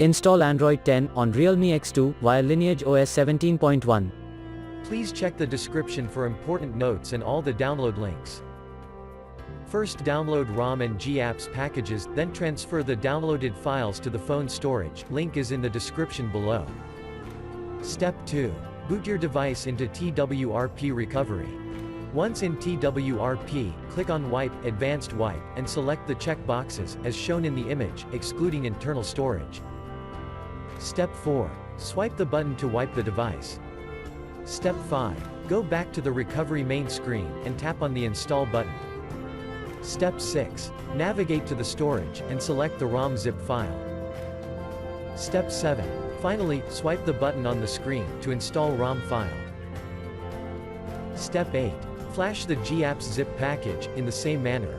Install Android 10 on Realme X2 via LineageOS 17.1. Please check the description for important notes and all the download links. First download ROM and GApps packages, then transfer the downloaded files to the phone storage, link is in the description below. Step 2. Boot your device into TWRP recovery. Once in TWRP, click on Wipe, Advanced Wipe, and select the check boxes, as shown in the image, excluding internal storage. Step 4. Swipe the button to wipe the device. Step 5. Go back to the recovery main screen, and tap on the Install button. Step 6. Navigate to the storage, and select the ROM zip file. Step 7. Finally, swipe the button on the screen, to install ROM file. Step 8. Flash the GApps zip package, in the same manner.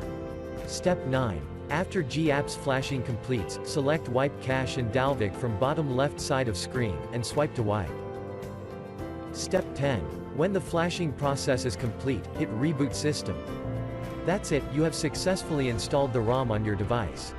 Step 9. After GApps flashing completes, select Wipe Cache and Dalvik from bottom left side of screen, and swipe to wipe. Step 10. When the flashing process is complete, hit Reboot System. That's it, you have successfully installed the ROM on your device.